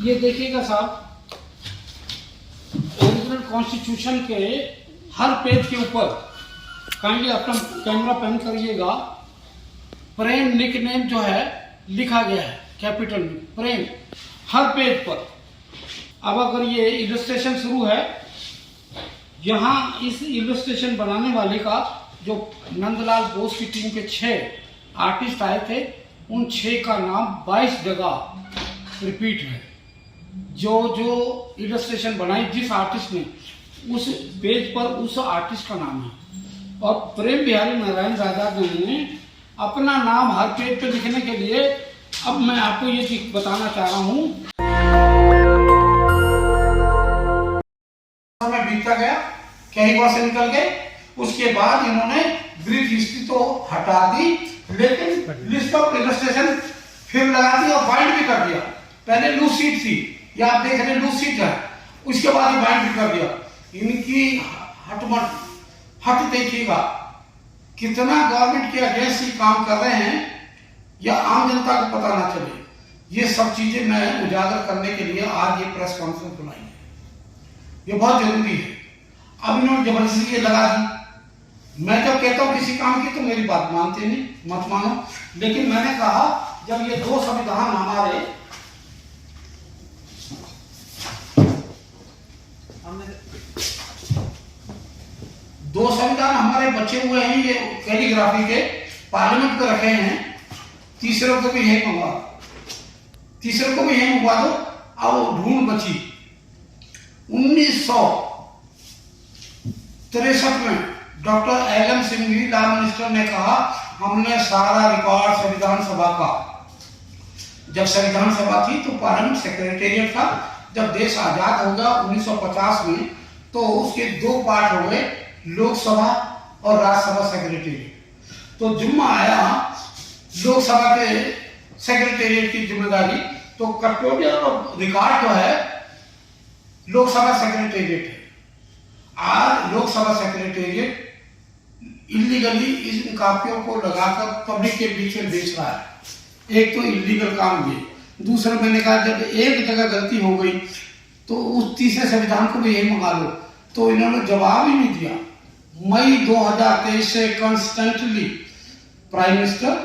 ये देखिएगा साहब, ओरिजिनल कॉन्स्टिट्यूशन के हर पेज के ऊपर काइंडली अपना कैमरा पैन करिएगा, प्रेम निकनेम जो है लिखा गया है कैपिटल में, प्रेम हर पेज पर। अब अगर ये इलस्ट्रेशन शुरू है, यहाँ इस इलस्ट्रेशन बनाने वाले का जो नंदलाल बोस की टीम के 6 आर्टिस्ट आए थे, उन 6 का नाम 22 जगह रिपीट है। जो इलस्ट्रेशन बनाई जिस आर्टिस्ट ने, उस पेज पर उस आर्टिस्ट का नाम है। और प्रेम बिहारी नारायण राजा ने अपना नाम हर पेज पे लिखने के लिए, अब मैं आपको ये चीज बताना चाह रहा हूँ। समय बीतता गया, कई बार से निकल गए, उसके बाद इन्होंने ब्रीफ हिस्ट्री तो हटा दी, लेकिन लिस्ट ऑफ इलस्ट्रेशन फिर लगा दी और बाइंड भी कर दिया। पहले लूज शीट थी, या आप देख रहे लूज शीट है, उसके बाद ही बाइंड भी कर दिया। इनकी हट देखिएगा, कितना गवर्नमेंट के अगेंस्ट ही काम कर रहे हैं, या आम जनता को पता ना चले। ये सब चीजें मैं उजागर करने के लिए आज ये प्रेस कॉन्फ्रेंस बुलाई है, ये बहुत जरूरी है। अब इन्होंने जबरदस्ती ये लगा दी। मैं जब कहता हूँ किसी काम की तो मेरी बात मानते नहीं, मत मानो, लेकिन मैंने कहा जब ये 2 संविधान हमारे बचे हुए हैं, ये कैलीग्राफी के पार्लियामेंट को रखे हैं, तीसरे को भी यही मंगवा दो। अब ढूंढ बची 1963 में doctor LM Singhvi law minister ने कहा, हमने सारा रिकॉर्ड संविधान सभा का, जब संविधान सभा थी तो पार्लियामेंट सेक्रेटेरिएट था। जब देश आजाद हो गया 1950 में, तो उसके 2 पार्ट हो गए, लोकसभा और राज्यसभा सेक्रेटेरिएट। तो जिम्मा आया लोकसभा के सेक्रेटेरिएट की जिम्मेदारी, तो कस्टोडियन ऑफ रिकॉर्ड जो है लोकसभा सेक्रेटेरिएट है। आज लोकसभा सेक्रेटेरिएट इलीगली इन कापियों को लगाकर पब्लिक के बीच में बेच रहा है। एक तो इलीगल काम ये, दूसरा मैंने कहा जब एक जगह गलती हो गई तो उस तीसरे संविधान को भी यही मंगा लो, तो इन्होंने जवाब ही नहीं दिया। मई 2023 से constantly prime minister,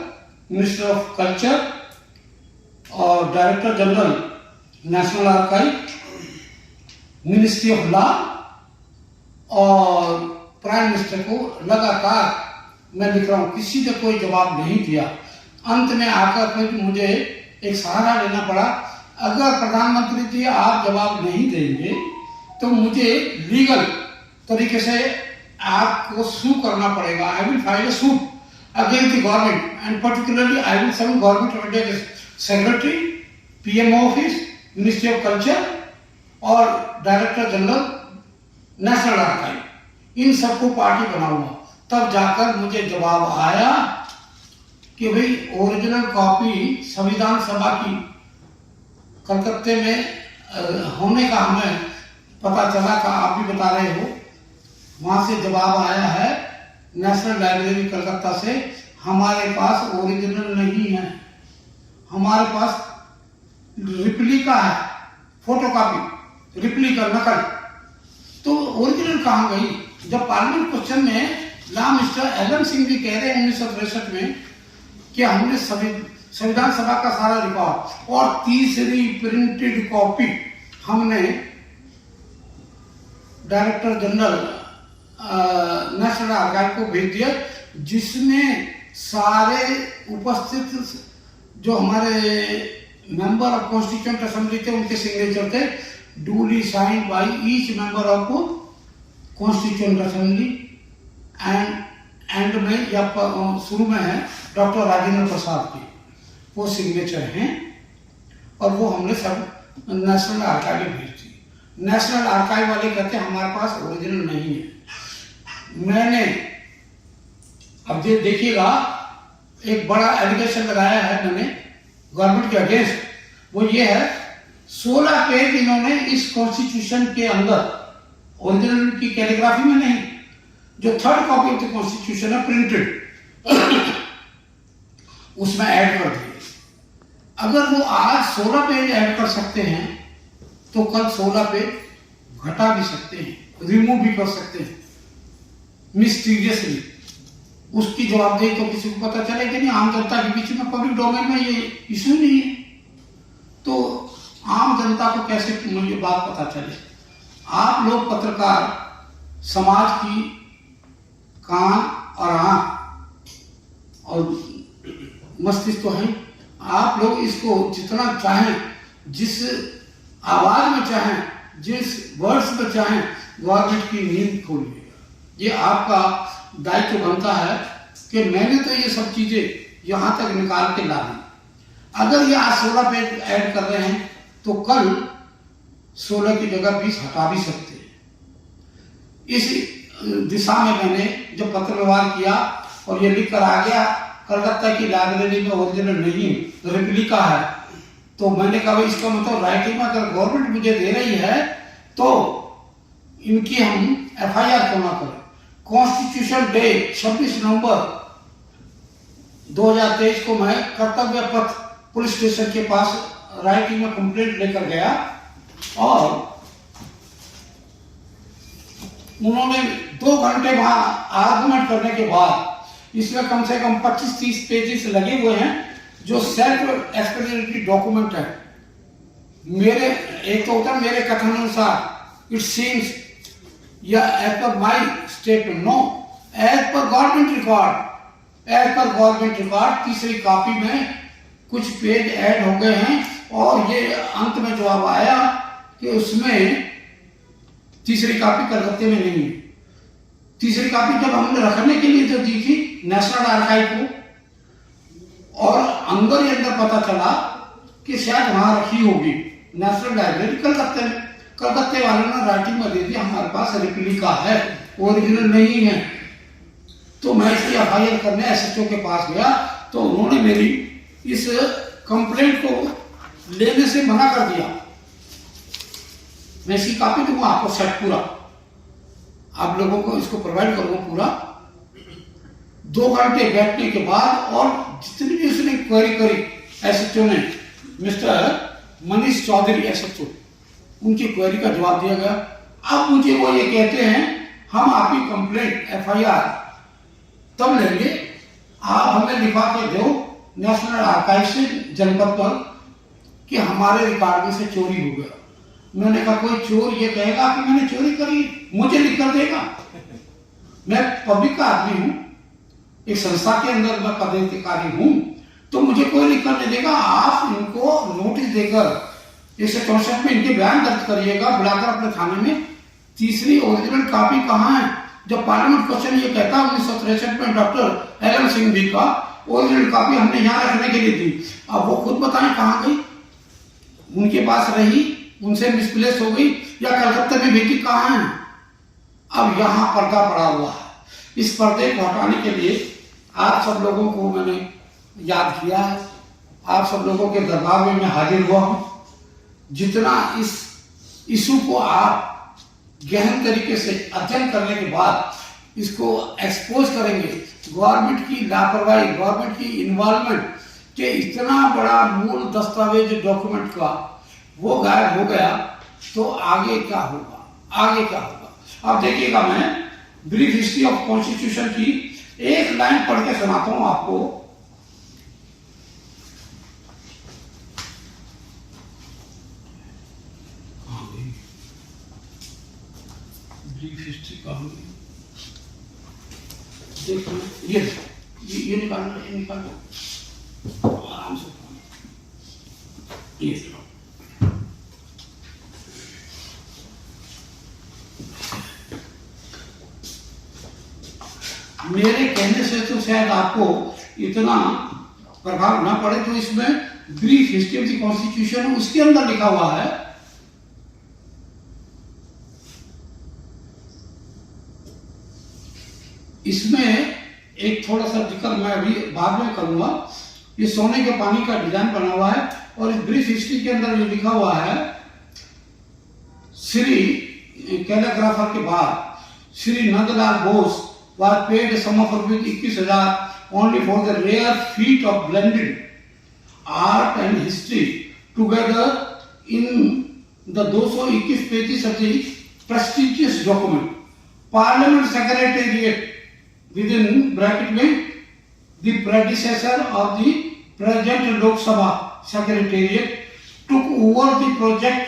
minister of culture और director general national archive, ministry of law और प्राइम मिनिस्टर को लगातार मैं लिख रहा हूं, किसी ने कोई जवाब नहीं दिया। अंत में आकर फिर मुझे एक सहारा लेना पड़ा। अगर प्रधानमंत्री जी आप जवाब नहीं देंगे तो मुझे लीगल तरीके से आपको सू करना पड़ेगा। I will file a suit against the government and particularly I will submit government secretary, PMO office, ministry of culture और डायरेक्टर जनरल नेशनल आर्काइव, इन सबको पार्टी बनाऊंगा। तब जाकर मुझे जवाब आया कि भाई ओरिजिनल कॉपी संविधान सभा की कलकत्ते में होने का हमें पता चला था, आप भी बता रहे हो। वहां से जवाब आया है नेशनल लाइब्रेरी कलकत्ता से, हमारे पास ओरिजिनल नहीं है, हमारे पास रिप्लिका है, फोटोकॉपी, रिप्लिका, नकल। तो ओरिजिनल कहाँ गई? जब पार्लियामेंट क्वेश्चन में लॉ मिनिस्टर एलएम सिंघवी कह रहे हैं 1963 में कि हमने संविधान सभा का सारा रिकॉर्ड और तीसरी प्रिंटेड कॉपी हमने डायरेक्टर जनरल नेशनल आर्काइव को भेज दिया, जिसमें सारे उपस्थित जो हमारे मेंबर ऑफ कॉन्स्टिट्यूएंट असेंबली थे उनके सिग्नेचर थे, duly signed by each member of constituent assembly and में या शुरू में है डॉक्टर राजेंद्र प्रसाद की, वो सिग्नेचर हैं। और वो हमने सब नेशनल आर्काइव में भेज दी। नेशनल आर्काइव वाले कहते हैं हमारे पास ओरिजिनल नहीं है। मैंने अब देखिएगा एक बड़ा एलिगेशन लगाया है मैंने गवर्नमेंट के अगेंस्ट, वो ये है 16 पेज इन्होंने इस कॉन्स्टिट्यूशन के अंदर, ओरिजिनल की कैलीग्राफी में नहीं, जो 3rd copy of the constitution है प्रिंटेड, उसमें ऐड कर दिए। अगर वो आज 16 पेज ऐड कर सकते हैं तो कल 16 पे घटा भी सकते हैं, रिमूव भी कर सकते हैं मिस्टीरियसली। उसकी जवाबदेही तो किसी को पता चले कि नहीं, आम जनता के बीच में, पब्लिक डोमेन में ये इशू नहीं है, तो आम जनता को कैसे ये बात पता चले? आप लोग पत्रकार समाज की कान और आंख और मस्तिष्क तो है, आप लोग इसको जितना चाहें, जिस आवाज में चाहें, जिस वर्ड्स में चाहें, गवर्नमेंट की नींद खोलिएगा। ये आपका दायित्व बनता है कि मैंने तो ये सब चीजें यहां तक निकाल के ला दी। अगर ये आज 16 पे ऐड कर रहे हैं तो कल 16 की जगह 20 हटा भी सकते हैं। इस दिशा में मैंने जब पत्र व्यवहार किया और ये लिख कर आ गया कलकत्ता की लाइब्रेरी में ओरिजिनल नहीं रेप्लिका है, तो मैंने कहा भाई इसका मतलब राइटिंग में अगर गवर्नमेंट मुझे दे रही है तो इनकी हम FIR क्यों ना करें। कॉन्स्टिट्यूशन डे 26 नवंबर 2023 को मैं कर्तव्य पथ पुलिस स्टेशन के पास राइटिंग में कंप्लेंट लेकर गया और उन्होंने 2 घंटे वहां आर्गुमेंट करने के बाद इसमें कम से कम 25-30 पेजेस लगे हुए हैं जो सेल्फ एक्सप्लेनेटरी डॉक्यूमेंट है। मेरे एक तो होता है मेरे कथन अनुसार इट सीम्स या as per my statement, no, as per government record, as per government record तीसरी कॉपी में कुछ पेज ऐड हो गए हैं और ये अंत में जवाब आया कि उसमें तीसरी कॉपी कलकत्ते में नहीं है। तीसरी कॉपी जब हमने रखने के लिए जो दी थी नेशनल आर्काइव को, और अंदर पता चला कि शायद वहां रखी होगी नेशनल लाइब्रेरी कलकत्ते में। कलकत्ते वालों ने राइटिंग में दे दिया हमारे पास रेप्लिका है, ओरिजिनल नहीं है। तो मैं इसकी FIR करने SHO के पास गया तो उन्होंने मेरी इस कंप्लेंट को लेने से मना कर दिया। मैं इसकी कॉपी दूंगा आपको सेट पूरा, आप लोगों को इसको प्रोवाइड करूंगा पूरा। 2 घंटे बैठने के बाद और जितनी भी उसने क्वेरी करी SHO ने, मिस्टर मनीष चौधरी SHO, उनकी क्वेरी का जवाब दिया गया। अब मुझे वो ये कहते हैं हम आपकी कंप्लेंट FIR तब लेंगे आप हमें लिखा के दो नेशनल आर्काइव से जनपद पर कि हमारे रिकॉर्ड में से चोरी हो गया। मैंने कहा कोई चोर ये कहेगा कि मैंने चोरी करी, मुझे लिख कर देगा? मैं पब्लिक का आदमी हूं, एक संस्था के अंदर मैं पदाधिकारी हूं, तो मुझे कोई लिख कर नहीं देगा। आप इनको नोटिस देकर 164 में इनके बयान दर्ज करिएगा, बुलाकर अपने थाने में। तीसरी ओरिजिनल कॉपी कहाँ है? जब पार्लियामेंट क्वेश्चन ये कहता 1963 में डॉक्टर LM सिंह जी का ओरिजिनल कॉपी हमने यहाँ रखने के लिए दी, अब वो खुद बताएं कहाँ गई? उनके पास रही, उनसे मिसप्लेस हो गई या कलकत्ता में बेटी कहाँ है? अब यहाँ पर्दा पड़ा हुआ है। इस पर्दे को हटाने के लिए आप सब लोगों को मैंने याद किया है, आप सब लोगों के दरबार में मैं हाजिर हुआ हूं। जितना इस इशू को आप गहन तरीके से अध्ययन करने के बाद इसको एक्सपोज करेंगे, गवर्नमेंट की लापरवाही, गवर्नमेंट की इन्वॉल्वमेंट के इतना बड़ा मूल दस्तावेज डॉक्यूमेंट का वो गायब हो गया, तो आगे क्या होगा? आगे क्या होगा? अब देखिएगा, मैं ब्रीफ हिस्ट्री ऑफ कॉन्स्टिट्यूशन की एक लाइन पढ़ के सुनाता हूं आपको। ब्रीफ हिस्ट्री का देखो, ये निकालना, ये निकालो आराम से, ये मेरे कहने से तो शायद आपको इतना प्रभाव ना पड़े, तो इसमें brief history of the constitution उसके अंदर लिखा हुआ है इसमें एक थोड़ा सा जिक्र मैं अभी बाद में करूंगा। ये सोने के पानी का डिजाइन बना हुआ है और इस ब्रीफ हिस्ट्री के अंदर ये लिखा हुआ है, श्री कैलीग्राफर के बाद Shri Nandlal Bose was paid a sum of ₹21,000 only for the rare feat of blending art and history together in the 221 pages of the prestigious document. Parliament Secretariat, within bracket में the predecessor of the present Lok Sabha Secretariat, took over the project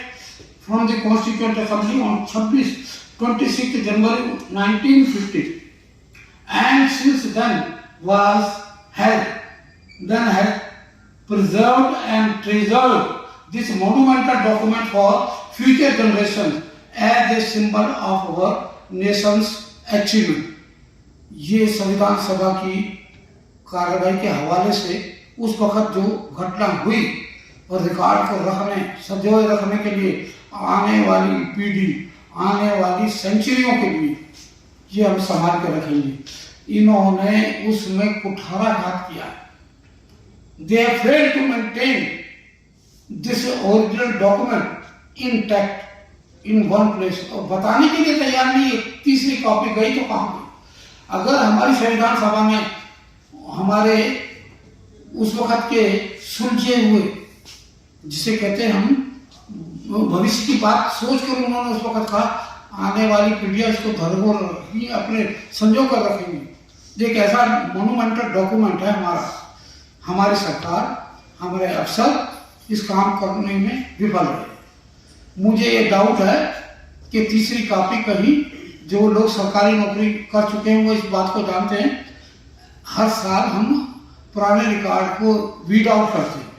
from the Constituent Assembly on 26 January 1950, and since then has preserved and treasured this monumental document for future generations as a symbol of our nation's achievement. ये संविधान सभा की कार्रवाई के हवाले से उस वक्त जो घटना हुई और रिकॉर्ड को रखने, संजोए रखने के लिए आने वाली पीढ़ी, आने वाली सेंचुरियों के लिए ये हम संभाल के रखेंगे। इन्होंने उसमें कुठाराघात किया। They have failed to maintain this original document intact in one place। और बताने के लिए तैयार नहीं है तीसरी कॉपी गई तो कहाँ गई। अगर हमारी संविधान सभा में हमारे उस वक्त के सुलझे हुए, जिसे कहते हैं हम भविष्य की बात सोच कर उन्होंने उस वक्त कहा आने वाली पीढ़ियां इसको धरोहर ही अपने संजो कर रखेंगी। एक ऐसा मोनुमेंटल डॉक्यूमेंट है हमारा, हमारी सरकार, हमारे अफसर इस काम करने में विफल रहे। मुझे ये डाउट है कि तीसरी कॉपी कहीं जो लोग सरकारी नौकरी कर चुके हैं वो इस बात को जानते हैं। हर साल हम पुराने रिकॉर्ड को वीड आउट करते हैं।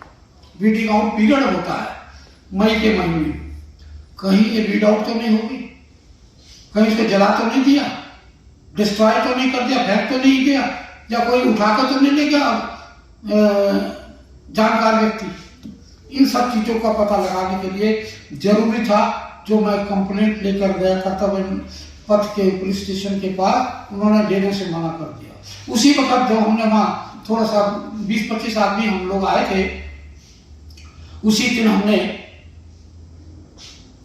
वीडिंग आउट पीरियड होता है मई के महीने। कहीं ये वीड आउट तो नहीं होगी, कहीं इसको जला तो नहीं दिया, डिस्ट्रॉय तो नहीं कर दिया, फेंक तो नहीं किया, या कोई उठाकर तो नहीं ले गया जानकार व्यक्ति। इन सब चीजों का पता लगाने के लिए जरूरी था जो मैं कंप्लेंट लेकर गया कर्तव्य पथ के पुलिस स्टेशन के पास, उन्होंने देने से मना कर दिया। उसी वक्त जब हमने वहाँ थोड़ा सा 20-25 आदमी हम लोग आए थे, उसी दिन हमने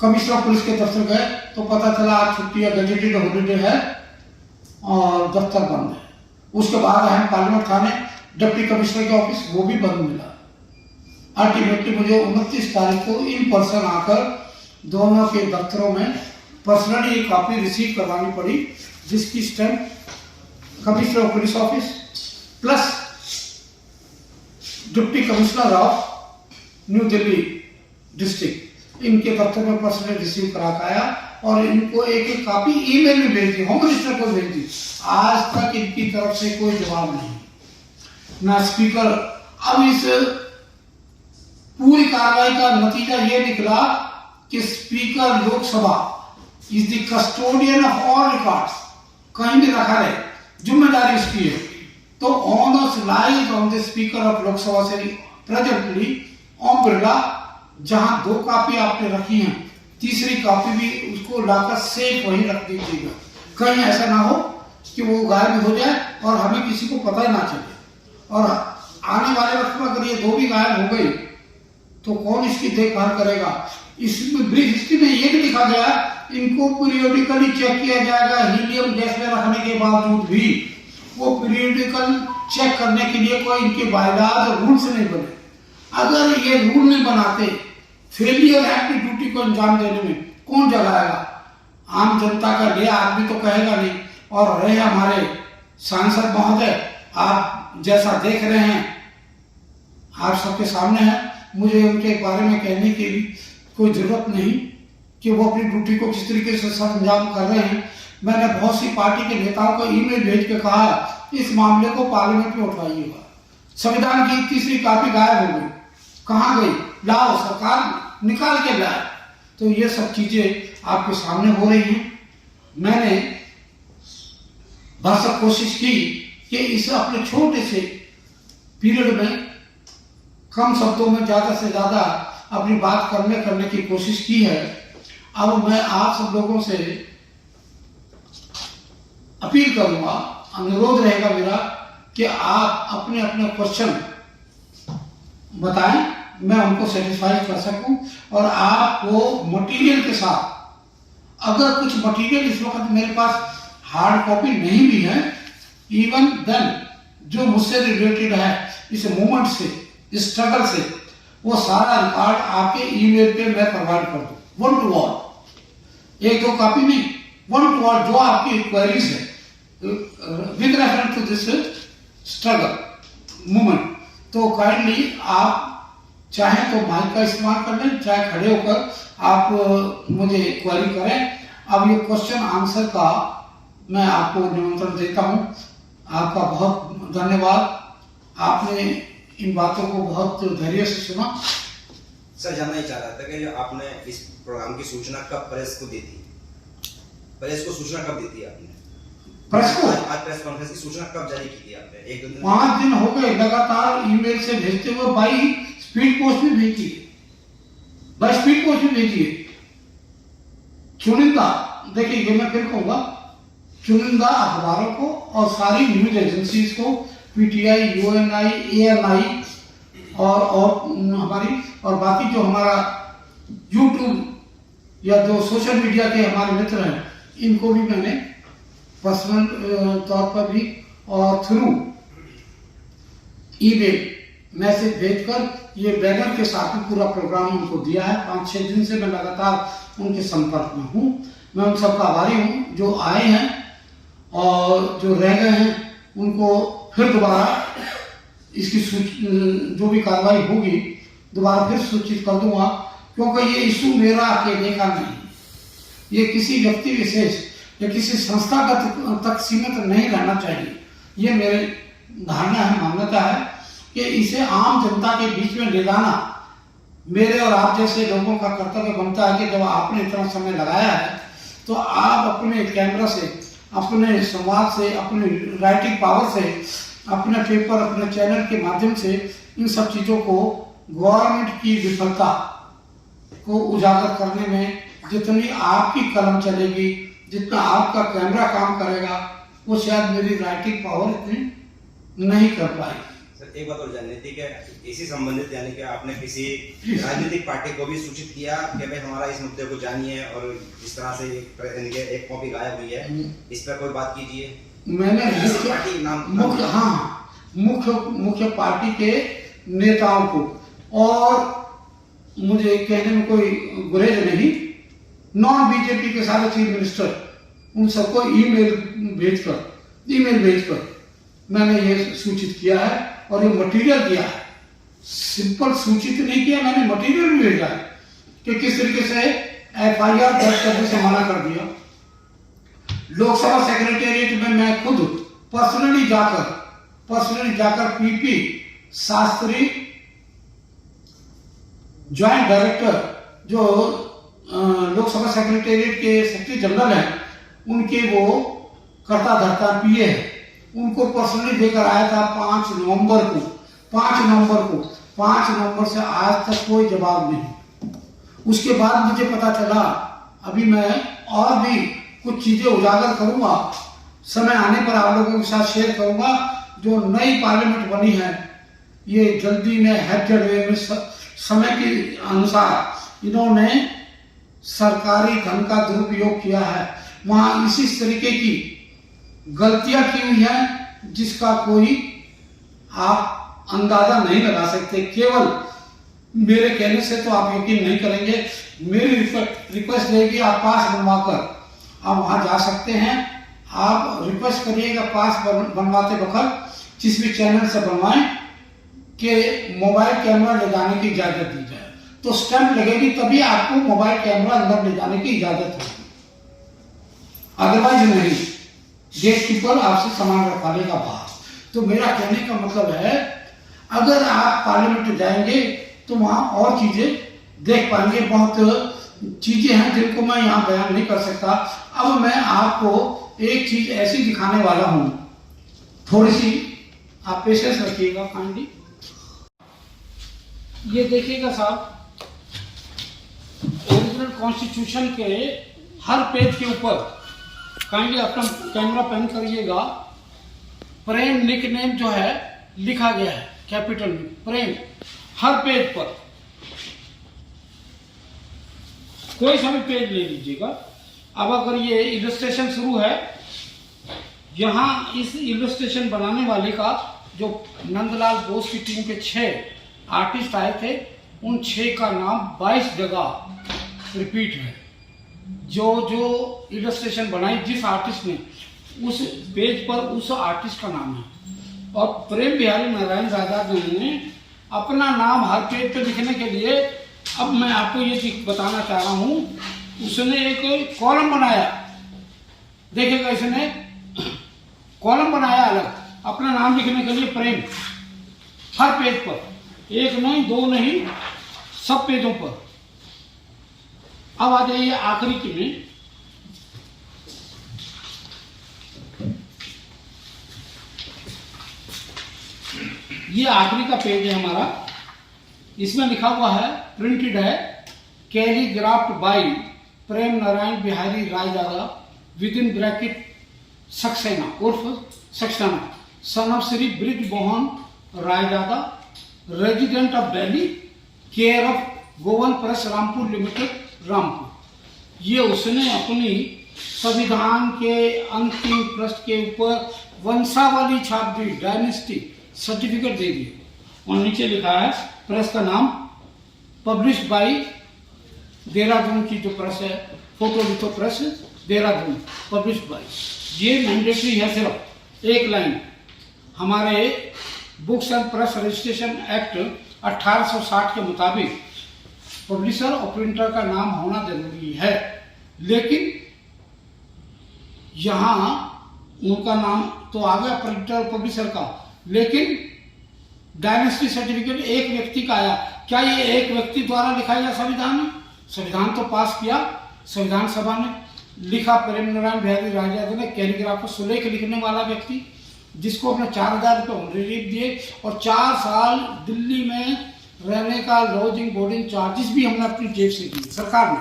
कमिश्नर पुलिस के दफ्तर गए तो पता चला आज छुट्टी है, गजेटेड हॉलीडे है और दफ्तर बंद है। उसके बाद हम पार्लियामेंट थाने डिप्टी कमिश्नर के ऑफिस वो भी बंद मिला। अल्टीमेटली मुझे 29 तारीख को इन पर्सन आकर दोनों के दफ्तरों में पर्सनली एक कॉपी रिसीव करवानी पड़ी, जिसकी stamp commissioner of police office plus deputy commissioner of new Delhi district, इनके दफ्तर में पर्सनली रिसीव करा के आया और इनको एक एक कॉपी ईमेल में भेज दी, होम मिनिस्टर को भेज दी। आज तक इनकी तरफ से कोई जवाब नहीं, ना स्पीकर। अब इस पूरी कार्रवाई का नतीजा ये निकला कि speaker Lok Sabha is the custodian of all records, कहीं भी रखा रहे, जिम्मेदारी इसकी है। तो honours lies on the speaker of Lok Sabha से प्रेजेंटली ओम बिरला। जहां 2 कॉपी आपने रखी हैं, तीसरी कॉपी भी उसको लाकर सेफ वहीं रख दीजिएगा, कहीं ऐसा ना हो कि वो गायब हो जाए और हमें किसी को पता ही ना चले। और आने वाले वक्त में अगर ये 2 भी गायब हो गई तो कौन इसकी देखभाल करेगा। इसमें ब्रीफ हिस्ट्री में ये भी लिखा गया इनको पीरियोडिकली चेक किया जाएगा। हीलियम गैस में रखने के बावजूद भी वो पीरियोडिकल चेक करने के लिए कोई इनके बायलाज और रूल्स नहीं बने। अगर ये रूल नहीं बनाते, फेलियर है अपनी ड्यूटी को अंजाम देने में, कौन जगाएगा? आम जनता का ले आदमी तो कहेगा नहीं। और रहे हमारे सांसद महोदय, आप जैसा देख रहे हैं आप सबके सामने है, मुझे उनके बारे में कहने की कोई जरूरत नहीं कि वो अपनी ड्यूटी को किस तरीके से अंजाम कर रहे हैं। मैंने बहुत सी पार्टी के नेताओं को ईमेल भेज के कहा इस मामले को पार्लियामेंट में उठाइएगा। संविधान की तीसरी कॉपी गायब हो गई, कहाँ गई? लाओ, सरकार निकाल के लाए। तो ये सब चीजें आपके सामने हो रही हैं। मैंने भरसक कोशिश की कि इस अपने छोटे से पीरियड में कम शब्दों में ज्यादा से ज्यादा अपनी बात करने की कोशिश की है। अब मैं आप सब लोगों से अपील करूंगा, अनुरोध रहेगा मेरा कि आप अपने अपने क्वेश्चन बताएं, मैं उनको सेटिस्फाई कर सकूं। और आपको मटेरियल के साथ, अगर कुछ मटेरियल इस वक्त मेरे पास हार्ड कॉपी नहीं भी है, इवन देन जो मुझसे रिलेटेड है इस मूवमेंट से, इस स्ट्रगल से, वो सारा रिकॉर्ड आपके ईमेल पे मैं प्रोवाइड कर दूं। वन टू ऑल, एक दो कॉपी नहीं, वन टू ऑल जो आपकी क्वेरीज है with reference to this struggle movement. तो काइंडली आप चाहे तो माइक का इस्तेमाल कर लें, चाहे खड़े होकर आप मुझे क्वेरी करें। अब ये क्वेश्चन आंसर का मैं आपको निमंत्रण देता हूँ। आपका बहुत धन्यवाद, आपने इन बातों को बहुत धैर्य से सुना। सर, जानना ही चाह रहा था कि जो आपने इस प्रोग्राम की सूचना कब प्रेस को दी थी? प्रेस को सूचना कब दी थी आपने? प्रेस को आज प्रेस कॉन्फ्रेंस की सूचना कब जारी की थी आपने? 1-2 दिन 5 दिन हो गए लगातार ईमेल से भेजते हुए, बाई स्पीड पोस्ट भी भेजी है, बाई स्पीड पोस्ट भी भेजी है। चुनिंदा, देखिए ये मैं फिर कहूंगा, चुनिंदा अखबारों को और सारी न्यूज एजेंसीज को, पीटीआई, यूएनआई, एएनआई और हमारी और बाकी जो हमारा यूट्यूब या जो सोशल मीडिया के हमारे मित्र हैं, इनको भी मैंने पर्सनल तौर पर भी और थ्रू ईमेल मैसेज भेजकर ये बैनर के साथ ही पूरा प्रोग्राम उनको दिया है। 5-6 दिन से मैं लगातार उनके संपर्क में हूँ। मैं उन सबका आभारी हूँ जो आए हैं, और जो रह गए हैं उनको फिर दोबारा इसकी जो भी कार्रवाई होगी दोबारा फिर सूचित कर दूंगा, क्योंकि ये इशू मेरा अकेले का नहीं, ये किसी व्यक्ति विशेष या किसी संस्थागत तक सीमित नहीं रहना चाहिए। ये मेरी धारणा है, मान्यता है कि इसे आम जनता के बीच में ले जाना मेरे और आप जैसे लोगों का कर्तव्य बनता है कि जब आपने इतना समय लगाया है तो आप अपने कैमरा से, अपने संवाद से, अपनी राइटिंग पावर से, अपने पेपर, अपने चैनल के माध्यम से इन सब चीज़ों को गवर्नमेंट की विफलता को उजागर करने में जितनी आपकी कलम चलेगी, जितना आपका कैमरा काम करेगा, वो शायद मेरी राइटिंग पावर इतनी नहीं कर पाएगी। सर, एक बात और जाननी थी कि इसी संबंधित, यानी कि आपने किसी राजनीतिक पार्टी को भी सूचित किया कि भाई हमारा इस मुद्दे को जानिए और इस तरह से एक कॉपी गायब हुई है, इस पर कोई बात कीजिए? मैंने मुख्य पार्टी के नेताओं को, और मुझे कहने में कोई गुरेज नहीं, नॉन बीजेपी के सारे चीफ मिनिस्टर, उन सबको ईमेल भेजकर मैंने ये सूचित किया है और ये मटेरियल दिया है। सिंपल सूचित नहीं किया, मैंने मटेरियल भी भेजा है कि किस तरीके से एफआईआर दर्ज करने से मना कर दिया। लोकसभा सेक्रेटेरिएट में मैं खुद पर्सनली जाकर पीपी शास्त्री ज्वाइंट डायरेक्टर जो लोकसभा सेक्रेटेरिएट के सेक्रेटरी जनरल हैं, उनके वो कर्ता धर्ता पीए हैं, उनको पर्सनली देकर आया था 5 नवंबर को। 5 नवंबर से आज तक कोई जवाब नहीं। उसके बाद मुझे पता चला, अभी मैं और भी कुछ चीजें उजागर करूंगा, समय आने पर आप लोगों के साथ शेयर करूंगा। जो नई पार्लियामेंट बनी है, ये जल्दी में हैप्चर वे में समय के अनुसार इन्होंने सरकारी धन का दुरुपयोग किया है। वहां इसी तरीके की गलतियां की हुई हैं जिसका कोई आप अंदाजा नहीं लगा सकते। केवल मेरे कहने से तो आप यकीन नहीं करेंगे। मेरी रिक्वेस्ट रहेगी, आप पास बनवाकर आप वहां जा सकते हैं। आप रिक्वेस्ट करिएगा पास बनवाते वक्त जिस भी चैनल से बनवाएं कि मोबाइल कैमरा ले जाने की इजाजत दी जाए, तो स्टैंप लगेगी तभी आपको मोबाइल कैमरा अंदर ले जाने की इजाजत होगी, अदरवाइज नहीं। गेट कीपर आपसे सामान रखवाने का भाव। तो मेरा कहने का मतलब है, अगर आप पार्लियामेंट जाएंगे तो वहां और चीजें देख पाएंगे। बहुत चीजें हैं जिनको मैं यहाँ बयान नहीं कर सकता। अब मैं आपको एक चीज ऐसी दिखाने वाला हूं, थोड़ी सी आप पेशेंस रखिएगा काइंडली। ये देखिएगा साहब, ओरिजिनल कॉन्स्टिट्यूशन के हर पेज के ऊपर काइंडली अपना कैमरा पेन करिएगा, प्रेम निकनेम जो है लिखा गया है कैपिटल में, प्रेम, हर पेज पर। कोई सा भी पेज ले लीजिएगा। अब अगर ये इलस्ट्रेशन शुरू है, यहाँ इस इलस्ट्रेशन बनाने वाले का जो नंदलाल बोस की टीम के 6 आर्टिस्ट आए थे, उन 6 का नाम 22 जगह रिपीट है। जो जो इलस्ट्रेशन बनाई जिस आर्टिस्ट ने, उस पेज पर उस आर्टिस्ट का नाम है। और प्रेम बिहारी नारायण राजा ने अपना नाम हर पेज पे लिखने के लिए, अब मैं आपको ये बताना चाह रहा हूँ, उसने एक कॉलम बनाया। देखिएगा, इसने कॉलम बनाया अलग अपना नाम लिखने के लिए, प्रेम, हर पेज पर, एक नहीं दो नहीं, सब पेजों पर। अब आ जाइए आखिरी की में, ये आखिरी का पेज है हमारा। इसमें लिखा हुआ है, प्रिंटेड है, calligraphed by Prem Narayan Bihari Raizada with in bracket Saxena उर्फ Saxena, son of Shri Brij Mohan Raizada, resident of Delhi, care of Govan press Rampur limited, Rampur. ये उसने अपनी संविधान के अंतिम पृष्ठ के ऊपर वंशावली छाप दी, डायनेस्टी सर्टिफिकेट दे दी। और नीचे लिखा है प्रेस का नाम, पब्लिश बाय देहरादून की जो प्रेस है, photo litho press Dehradun, publish by. ये मैंडेटरी है, सिर्फ एक लाइन। हमारे books and press registration act 1860 के मुताबिक पब्लिशर और प्रिंटर का नाम होना जरूरी है, लेकिन यहाँ उनका नाम तो आ गया प्रिंटर पब्लिशर का, लेकिन डायनेस्टी सर्टिफिकेट एक व्यक्ति का आया। क्या ये एक व्यक्ति द्वारा लिखा गया संविधान है? संविधान तो पास किया संविधान सभा ने, लिखा प्रेम नारायण बिहारी रायजादा ने, कैलीग्राफ सुलेख लिखने वाला व्यक्ति, जिसको अपने 4000 रुपये ऑनरेरी दिए और 4 साल दिल्ली में रहने का लॉजिंग बोर्डिंग चार्जेस भी हमने अपनी जेब से दिए सरकार ने।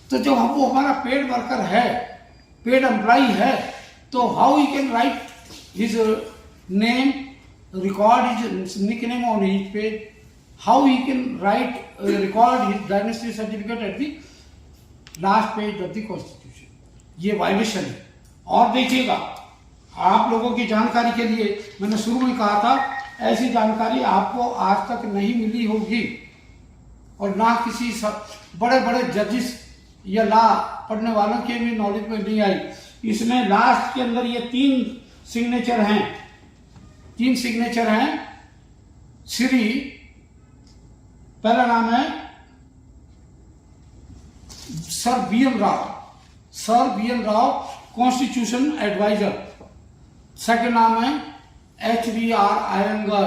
तो जो हम वो हमारा पेड वर्कर है, पेड एम्प्लॉई है, तो how he can write his name, record his nickname on his page, how he can write, record his dynasty certificate at the last page of the constitution? ये violation है। और देखिएगा, आप लोगों की जानकारी के लिए मैंने शुरू में कहा था, ऐसी जानकारी आपको आज तक नहीं मिली होगी और ना किसी बड़े बड़े जजेस या लॉ पढ़ने वालों के भी नॉलेज में नहीं आई। इसमें लास्ट के अंदर ये 3 सिग्नेचर हैं, 3 सिग्नेचर हैं। श्री, पहला नाम है सर बी.एन. राव, सर बी.एन. Rao constitution adviser. सेकंड नाम है H.V.R. Iyengar,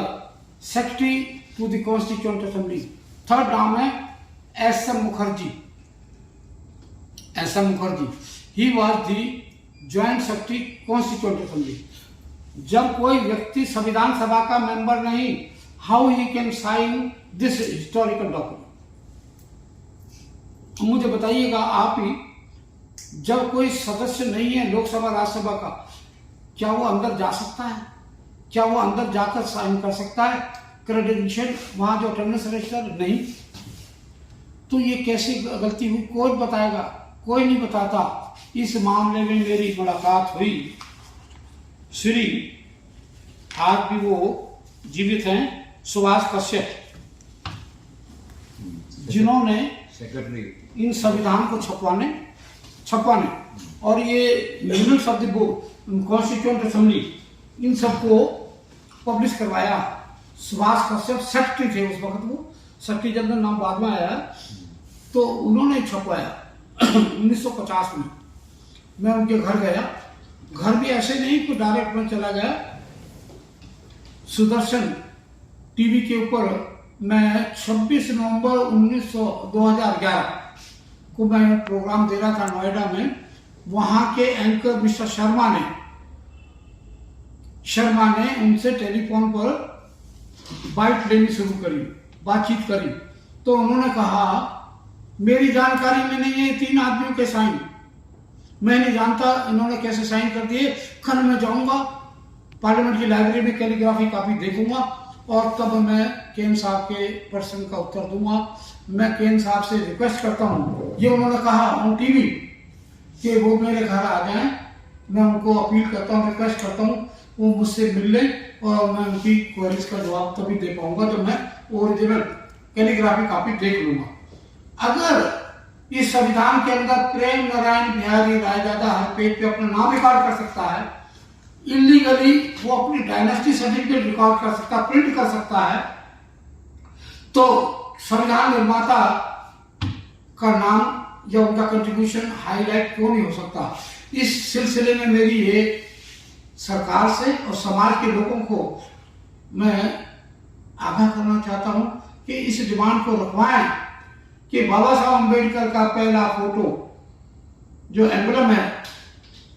secretary to the constituent assembly. Third नाम है S.M. Mukherjee, S.M. Mukherjee, he was the joint secretary constituent assembly. जब कोई व्यक्ति संविधान सभा का मेंबर नहीं, how he can sign this historical document? मुझे बताइएगा आप ही, जब कोई सदस्य नहीं है लोकसभा राज्यसभा का, क्या वो अंदर जा सकता है? क्या वो अंदर जाकर साइन कर सकता है? क्रेडेंशियल वहां जो अटेंडेंस रजिस्टर नहीं। तो ये कैसी गलती हुई? कोई बताएगा? कोई नहीं बताता। इस मामले में मेरी मुलाकात हुई श्री, आज भी वो जीवित हैं, सुभाष कश्यप, जिन्होंने सेक्रेटरी इन संविधान को छपवाने और ये minutes of the book constituent assembly in सबको पब्लिश करवाया। सुभाष कश्यप सेक्रेटरी थे उस वक्त, वो सेक्रेटरी जनरल नाम बाद में आया, तो उन्होंने छपवाया 1950 में। मैं उनके घर गया, घर भी ऐसे नहीं कि डायरेक्ट में चला गया, सुदर्शन टीवी के ऊपर मैं 26 नवंबर 2011 को मैं प्रोग्राम दे रहा था नोएडा में। वहां के एंकर मिस्टर शर्मा ने उनसे टेलीफोन पर बाइट लेनी शुरू करी, बातचीत करी। तो उन्होंने कहा, मेरी जानकारी में नहीं है 3 आदमियों के साइन, मैं नहीं जानता इन्होंने कैसे साइन कर दिए। कल मैं जाऊंगा पार्लियामेंट की लाइब्रेरी में, कैलीग्राफी कॉपी देखूंगा और तब मैं केन साहब के प्रश्न का उत्तर दूंगा। मैं केन साहब से रिक्वेस्ट करता हूं, ये उन्होंने कहा ऑन टीवी, कि वो मेरे घर आ जाएं। मैं उनको अपील करता हूं, रिक्वेस्ट करता हूं, वो मुझसे मिल लें और मैं उनकी क्वेरीज का जवाब तभी दे पाऊंगा जब मैं ओरिजिनल कैलीग्राफी कॉपी देख लूंगा। अगर इस संविधान के अंदर प्रेम नारायण बिहारी रायजादा हर पेज पे अपना नाम रिकॉर्ड कर सकता है। इलीगली वो अपनी डायनेस्टी सर्टिफिकेट रिकॉर्ड कर सकता है, प्रिंट कर सकता है। तो संविधान निर्माता का नाम या उनका कंट्रीब्यूशन हाईलाइट क्यों नहीं हो सकता? इस सिलसिले में मेरी ये सरकार से और समाज के लोगों को मैं आगाह करना चाहता हूं कि इस डिमांड को रखवाएं कि बाबा साहब अम्बेडकर का पहला फोटो जो एम्बलम है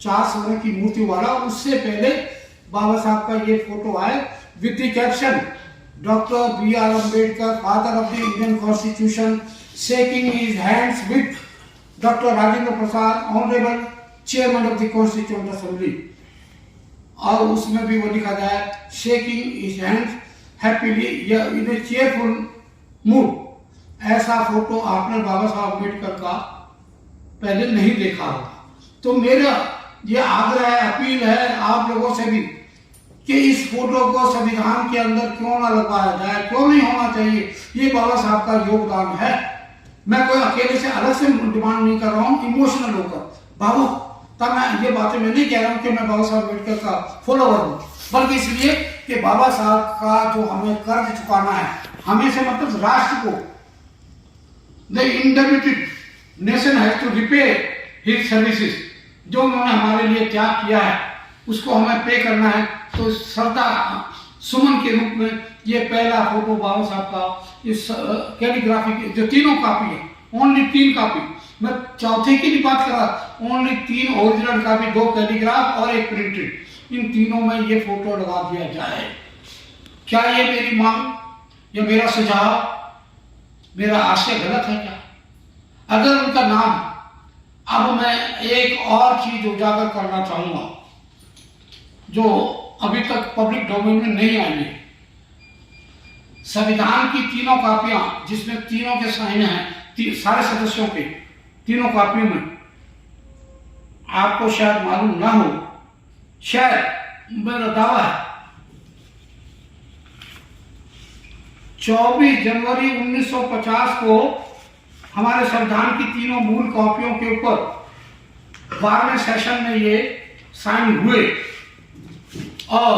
4 स्वर्ण की मूर्ति वाला, उससे पहले बाबा साहब का ये फोटो आए with the caption doctor B.R. Ambedkar, father of the Indian constitution, shaking his hands with doctor Rajendra Prasad, honourable chairman of the constituent assembly. और उसमें भी वो लिखा जाए शेकिंग हिज हैंड्स हैप्पीली या इन ए चेयरफुल मूड। ऐसा फोटो आपने बाबा साहब अम्बेडकर का पहले नहीं देखा होगा। तो मेरा ये आग्रह है, अपील है आप लोगों से भी कि इस फोटो को संविधान के अंदर क्यों ना लगवाया जाए, क्यों नहीं होना चाहिए। ये बाबा साहब का योगदान है। मैं कोई अकेले से अलग से डिमांड नहीं कर रहा हूँ इमोशनल होकर बाबू, तब मैं ये बातें मैं नहीं कह रहा हूँ कि मैं बाबा साहब अम्बेडकर का फॉलोवर हूँ, बल्कि इसलिए कि बाबा साहब का जो हमें कर्ज चुकाना है, हमें से मतलब राष्ट्र को, the indebted nation has to repay his services, जो उन्होंने हमारे लिए त्याग किया है उसको हमें पे करना है। तो श्रद्धा सुमन के रूप में ये पहला फोटो बाबा साहब का इस कैलीग्राफी की जो तीनों कापी है, ओनली 3 कापी, मैं चौथे की भी बात कर रहा, ओनली 3 ओरिजिनल कापी, 2 कैलीग्राफ और 1 प्रिंटेड, इन तीनों में ये फोटो लगा दिया जाए। क्या ये मेरी मांग या मेरा सुझाव, मेरा आशय गलत है क्या? अगर उनका नाम, अब मैं एक और चीज उजागर करना चाहूंगा जो अभी तक पब्लिक डोमेन में नहीं आई है। संविधान की तीनों कापियां जिसमें तीनों के साइन हैं, सारे सदस्यों के तीनों कापियों में, आपको शायद मालूम ना हो, शायद मेरा दावा है 24 जनवरी 1950 को हमारे संविधान की तीनों मूल कॉपियों के ऊपर 12वें सेशन में ये साइन हुए। और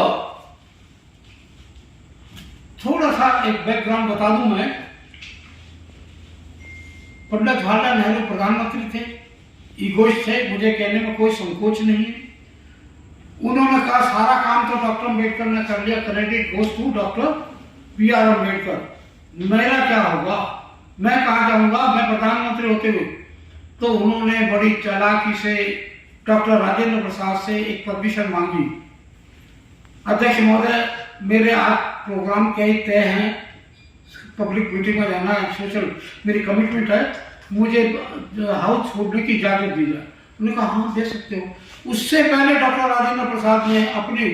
थोड़ा सा एक बैकग्राउंड बता दूं मैं, पंडित जवाहरलाल नेहरू प्रधानमंत्री थे, ईगोइस्ट थे, मुझे कहने में कोई संकोच नहीं है। उन्होंने कहा सारा काम तो डॉक्टर अम्बेडकर ने कर लिया, credit goes to doctor B.R. Ambedkar, मेरा क्या होगा, मैं कहाँ जाऊंगा, मैं प्रधानमंत्री होते हुए। तो उन्होंने बड़ी चालाकी से डॉक्टर राजेंद्र प्रसाद से एक परमिशन मांगी। अध्यक्ष महोदय, मेरे आज प्रोग्राम कई तय हैं, पब्लिक मीटिंग में जाना है, सोशल मेरी कमिटमेंट है, मुझे हाउस छोड़ने की इजाजत दी जाए। उन्होंने कहा हाँ दे सकते हो। उससे पहले डॉक्टर राजेंद्र प्रसाद ने अपनी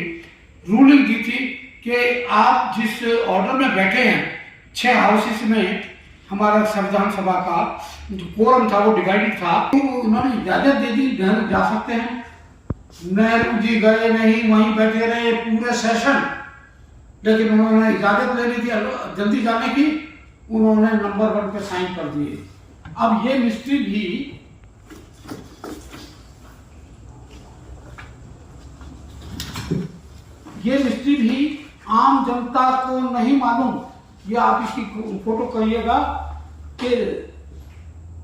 रूलिंग दी थी कि आप जिस ऑर्डर में बैठे हैं 6 हाउसेस में, हमारा संविधान सभा का जो कोरम था वो डिवाइडेड था, तो उन्होंने इजाजत दे दी, जा सकते हैं। नेहरू जी गए नहीं, वहीं बैठे रहे पूरे सेशन, लेकिन उन्होंने इजाजत ले ली थी जल्दी जाने की, उन्होंने नंबर 1 पे साइन कर दिए। अब ये मिस्ट्री भी आम जनता को नहीं मालूम। ये आप इसकी फोटो करिएगा कि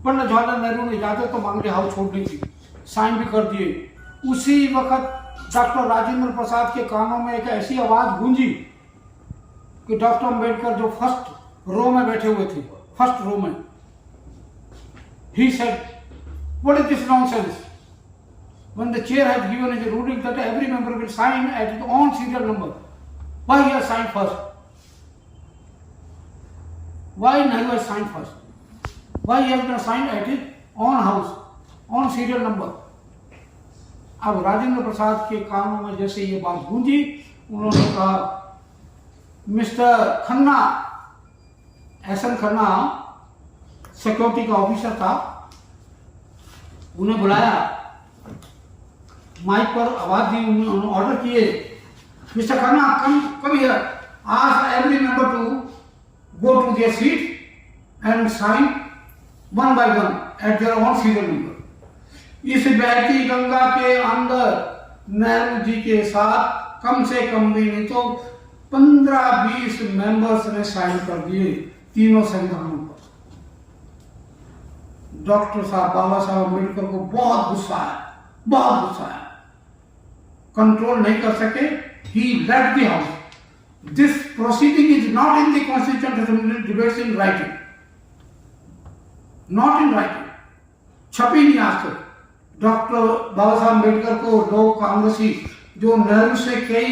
पंडित जवाहरलाल नेहरू ने इजाजत तो मांग ली हाउस छोड़ने की, साइन भी कर दिए। उसी वक्त डॉक्टर राजेंद्र प्रसाद के कानों में एक ऐसी आवाज गूंजी कि डॉक्टर अम्बेडकर जो फर्स्ट रो में बैठे हुए थे, फर्स्ट रो में, he said, what is this nonsense? When the chair has given a ruling that every member will sign at his own serial number, why he has signed first? Why Nehru has signed first? Why he has not signed at his own house, own serial number? अब राजेंद्र प्रसाद के कानों में जैसे ये बात गूंजी, उन्होंने कहा mister Khanna, SN Khanna security का ऑफिसर था, उन्हें बुलाया, माइक पर आवाज दी, उन्होंने ऑर्डर किए, mister Khanna come here, ask every member to go to their seat and sign 1 by 1 at their own serial number. इस बहती गंगा के अंदर नेहरू जी के साथ कम से कम भी नहीं तो 15-20 मेंबर्स ने साइन कर दिए तीनों संविधानों पर। डॉक्टर साहब बाबा साहब अम्बेडकर को बहुत गुस्सा है, बहुत गुस्सा है, कंट्रोल नहीं कर सके। He left the house. This proceeding is not in the constitution assembly debates in writing, not in writing, छपी नहीं आज तक। डॉक्टर बाबा साहब अम्बेडकर को लोग कांग्रेसी जो नेहरू से कई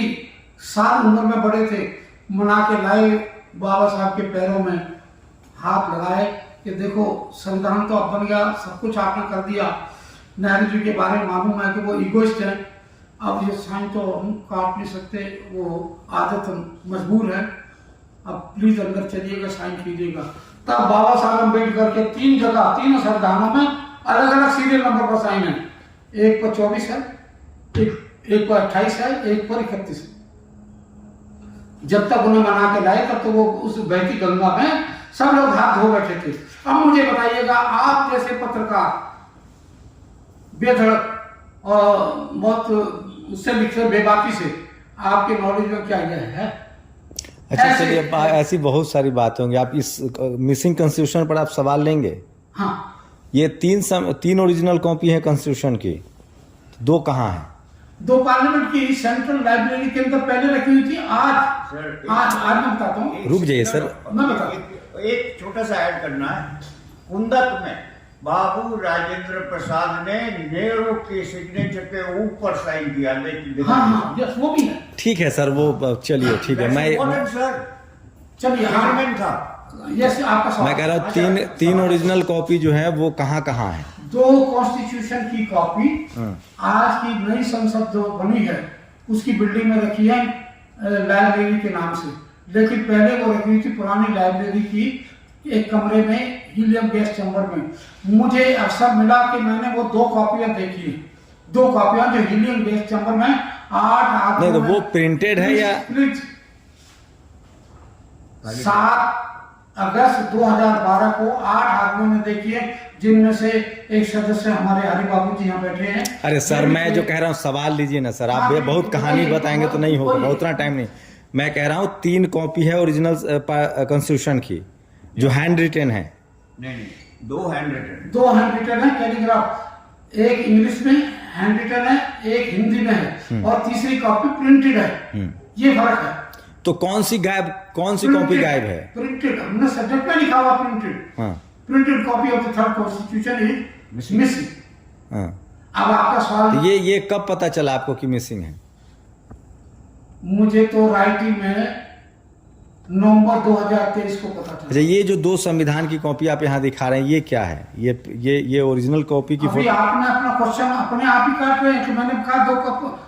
साल उम्र में बड़े थे मना के लाए, बाबा साहब के पैरों में हाथ लगाए कि देखो संविधान तो अब बन गया, सब कुछ आपने कर दिया। नेहरू जी के बारे में मालूम है कि वो इगोइस्ट हैं, अब ये साइन तो हम काट नहीं सकते, वो आदत मजबूर है, अब प्लीज अंदर चलिएगा, साइन कीजिएगा। तब बाबा साहब अम्बेडकर के 3 जगह, तीनों संविधानों में अलग अलग सीरियल नंबर पर साइन है। एक पर 24 है, एक पर 28 है, एक पर 31 है। जब तक उन्हें मना के लाए तब तो वो उस बहती गंगा में सब लोग हाथ धो बैठे थे। अब मुझे बताइएगा, आप जैसे पत्रकार बेधड़क और बहुत उससे लिखते बेबाकी से, आपके नॉलेज में क्या यह है? अच्छा चलिए, ऐसी बहुत सारी बातें होंगी। आप इस मिसिंग कॉन्स्टिट्यूशन पर आप सवाल लेंगे? हाँ, ये 3 ओरिजिनल कॉपी है कॉन्स्टिट्यूशन की, 2 कहाँ हैं? 2 पार्लियामेंट की सेंट्रल लाइब्रेरी के अंदर पहले रखी हुई थी। आज मैं बताता हूँ। रुक जाइए सर, मैं बताता एक छोटा सा ऐड करना है। कुंदक में बाबू राजेंद्र प्रसाद ने नेहरू के सिग्नेचर के ऊपर साइन किया। हाँ, यस, वो भी है। ठीक है सर, वो चलिए ठीक है। मैं सर चलिए, हाँ था। यस, आपका सवाल। मैं कह रहा हूँ 3 ओरिजिनल कॉपी जो है वो कहाँ कहाँ है? 2 कॉन्स्टिट्यूशन की कॉपी आज की नई संसद जो बनी है उसकी बिल्डिंग में रखी है लाइब्रेरी के नाम से, लेकिन पहले वो रखी हुई थी पुरानी लाइब्रेरी की एक कमरे में हीलियम गैस चैम्बर में। मुझे अवसर मिला कि मैंने वो 2 कॉपियां देखी, 2 कॉपियां जो हीलियम गैस चैम्बर में 8 नहीं तो वो प्रिंटेड है या 7 अगस्त 2012 को 8 आदमियों ने देखी है, जिनमें से एक सदस्य हमारे हरि बाबू जी यहाँ बैठे हैं। अरे सर, मैं जो कह रहा हूँ सवाल लीजिए ना सर, आप बहुत कहानी बताएंगे तो नहीं होगा, उतना टाइम नहीं। मैं कह रहा हूँ 3 कॉपी है ओरिजिनल कॉन्स्टिट्यूशन की जो हैंड रिटन है। नहीं, 2 हैंड रिटन है कैलीग्राफ, एक इंग्लिश में हैंड रिटन है, एक हिंदी में है, और तीसरी कॉपी प्रिंटेड है। ये फर्क है। तो कौन सी कॉपी गायब है? प्रिंटेड, हमने सब्जेक्ट में लिखा हुआ प्रिंटेड। हाँ, printed copy of the 3rd constitution is missing. हाँ, अब आपका सवाल, तो ये कब पता चला आपको कि मिसिंग है? मुझे तो राइटिंग में नवंबर 2023 को पता चला। अच्छा, ये जो 2 संविधान की कॉपी आप यहाँ दिखा रहे हैं, ये क्या है? ये ओरिजिनल कॉपी की फोटो? आपने अपना क्वेश्चन अपने आप ही काट रहे हैं कि मैंने कहा 2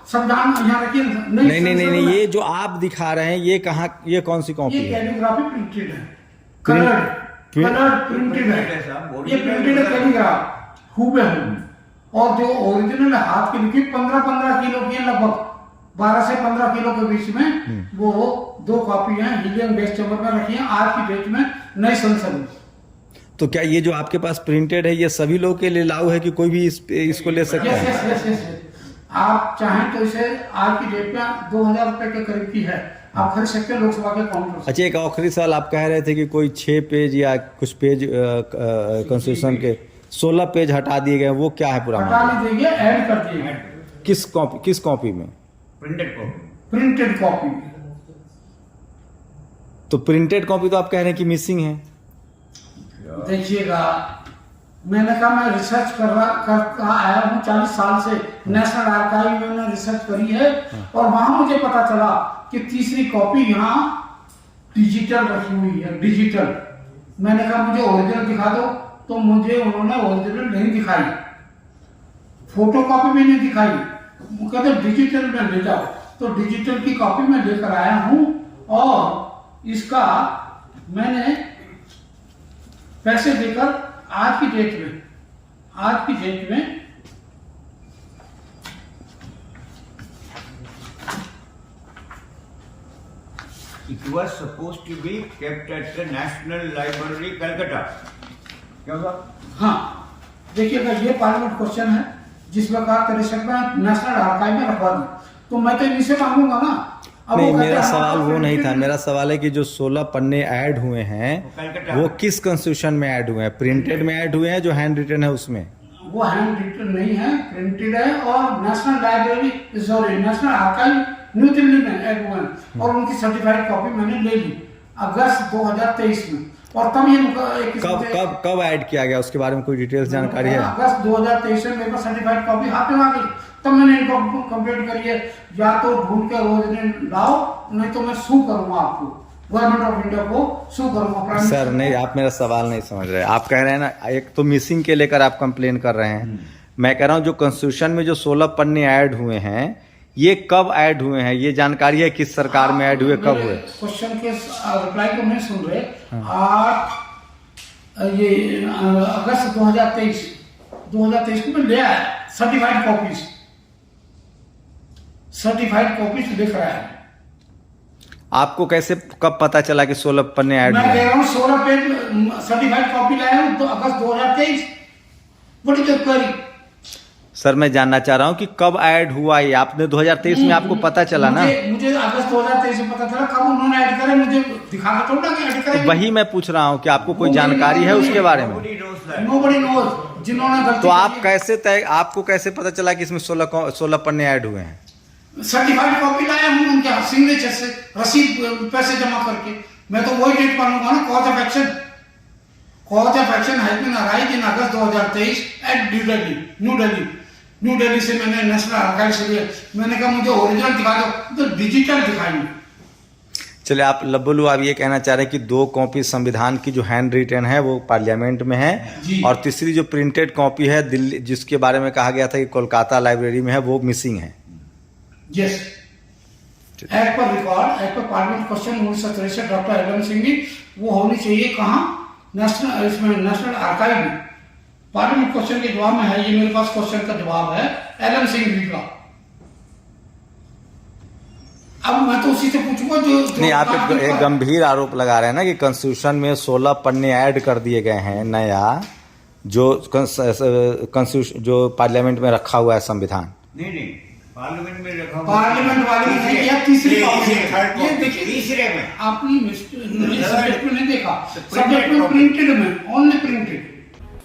संविधान यहाँ रखिए। नहीं, ये जो आप दिखा रहे हैं ये कहाँ, ये कौन सी कॉपी है? ये कैलीग्राफी प्रिंटेड है, कलर प्रिंटेड है, ये प्रिंटेड है कैलीग्राफ हूबहू। और जो ओरिजिनल हाथ की लिखी 15 किलो की है, लगभग 12 से 15 किलो के बीच में, वो 2 कॉपी हैं, हीलियम गैस चैम्बर में रखी हैं आज की डेट में नई संसद में। तो क्या ये जो आपके पास प्रिंटेड है ये सभी लोगों के लिए लागू है कि कोई भी इसको ले सकता है? यस। आप चाहें तो इसे आज की डेट में 2000 रुपए के करीब की है, आप खरीद सकते हैं लोकसभा के काउंटर से। अच्छा, एक आखिरी सवाल, आप कह रहे थे कि कोई 6 पेज या कुछ पेज कॉन्स्टिट्यूशन के 16 पेज हटा दिए गए, वो क्या है? पूरा हटा नहीं देंगे, ऐड कर दिए। किस कॉपी में? Printed copy. तो प्रिंटेड कॉपी तो आप कह रहे हैं कि मिसिंग है। देखिएगा, मैंने कहा मैं रिसर्च कर आया हूँ 40 साल से, नेशनल आर्काइव में रिसर्च करी है, और वहां मुझे पता चला कि तीसरी कॉपी यहाँ डिजिटल रखी हुई है, डिजिटल। मैंने कहा मुझे ओरिजिनल दिखा दो, तो मुझे उन्होंने ओरिजिनल नहीं दिखाई, फोटो कॉपी भी नहीं दिखाई, वो कहते डिजिटल में ले जाओ। तो डिजिटल की कॉपी मैं लेकर आया हूँ, और इसका मैंने पैसे देकर आज की डेट में It was supposed to be kept at the National Library, Calcutta. क्या हुआ? हाँ, देखिएगा ये पार्लियामेंट क्वेश्चन है जिस प्रकार 63 में नेशनल आर्काइव में रखवा दी, तो मैं तो इनसे मांगूंगा ना। अब नहीं, वो कहते मेरा हैं, सवाल हमारा वो नहीं था। printed- मेरा सवाल है कि जो 16 पन्ने ऐड हुए हैं कलकत्ता वो किस कॉन्स्टिट्यूशन में ऐड हुए हैं? प्रिंटेड में ऐड हुए हैं जो हैंड रिटन है उसमें? वो हैंड रिटन नहीं है, प्रिंटेड है, और national library sorry national archive new Delhi में ऐड हुए हैं, और उनकी सर्टिफाइड कॉपी मैंने ले ली अगस्त 2023 में। और तब ये एक कब कब कब ऐड किया गया, उसके बारे में कोई डिटेल्स जानकारी है? अगस्त 2023 में मेरे पास सर्टिफाइड कॉपी हाथ में आ गई, तब मैंने इनको कंप्लेंट करी है, या तो ढूंढ के रोज दिन लाओ, नहीं तो मैं सू करूंगा आपको, गवर्नमेंट ऑफ इंडिया को सू करूंगा। प्राइम सर नहीं, आप मेरा सवाल नहीं समझ रहे। आप कह रहे हैं ना, एक तो मिसिंग के लेकर आप कंप्लेन कर रहे हैं, मैं कह रहा हूँ जो कॉन्स्टिट्यूशन में जो 16 पन्ने ऐड हुए हैं ये कब ऐड हुए हैं, ये जानकारी है? किस सरकार में ऐड हुए, कब हुए? क्वेश्चन के रिप्लाई को नहीं सुन रहे। 8 ये अगस्त 2023 को मैं ले आया सर्टिफाइड कॉपीज लिख रहा है। आपको कैसे कब पता चला कि 16 पन्ने ऐड मैं हुए कह हैं? रहा हूँ 16 पेज सर्टिफाइड कॉपी लाया हूँ तो अगस्त 2023। What is the query? Sir मैं जानना चाह रहा हूँ कि कब ऐड हुआ ये, आपने 2023 में आपको पता चला ना? मुझे अगस्त 2023 में पता चला, कब उन्होंने ऐड करे मुझे दिखाना थोड़ा कि ऐड तो करे। वही मैं पूछ रहा हूँ कि आपको कोई जानकारी है उसके बारे में? नोबडी नोज जिन्होंने गलती तो आप की है। कैसे तय, आपको कैसे पता चला कि इसमें 16 पन्ने ऐड हुए हैं? सर्टिफाइड कॉपी लाया हूँ उनके सिग्नेचर से, रसीद पैसे जमा करके। मैं तो वही डेट मानूंगा ना, cause of action has been arise in August 2023 at New Delhi से मैंने नेशनल आर्काइव से लिया। मैंने कहा मुझे ओरिजिनल दिखा दो, तो डिजिटल दिखाएंगे। चलिए, आप लब्बुलू आप ये कहना चाह रहे हैं कि 2 कॉपी संविधान की जो हैंड रिटन है वो पार्लियामेंट में है, जी। और तीसरी जो प्रिंटेड कॉपी है दिल्ली, जिसके बारे में कहा गया था कि कोलकाता लाइब्रेरी में है, वो मिसिंग है। यस, एक्ट पर रिकॉर्ड, एक्ट पर parliament question 1963 doctor LM Singh की, वो होनी चाहिए कहाँ? नेशनल आर्काइव में। पार्लियामेंट क्वेश्चन के जवाब में है, ये मेरे पास क्वेश्चन का जवाब है एलएम सिंह जी का। अब मैं तो उसी से पूछूंगा जो नहीं, आप एक गंभीर आरोप लगा रहे हैं ना कि कॉन्स्टिट्यूशन में 16 पन्ने ऐड कर दिए गए हैं नया, जो कॉन्स्टिट्यूशन जो पार्लियामेंट में रखा हुआ है संविधान। नहीं पार्लियामेंट में रखा हुआ। पार्लियामेंट वाले ने किया तीसरी कॉपी। थर्ड ये देखिए तीसरे में आपने सब्जेक्ट में नहीं देखा, सब्जेक्ट में प्रिंटेड में, ओनली प्रिंटेड।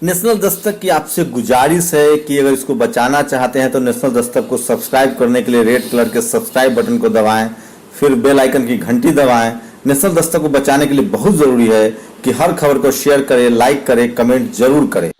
नेशनल दस्तक की आपसे गुजारिश है कि अगर इसको बचाना चाहते हैं तो नेशनल दस्तक को सब्सक्राइब करने के लिए रेड कलर के सब्सक्राइब बटन को दबाएं, फिर बेल आइकन की घंटी दबाएं। नेशनल दस्तक को बचाने के लिए बहुत जरूरी है कि हर खबर को शेयर करें, लाइक करें, कमेंट जरूर करें।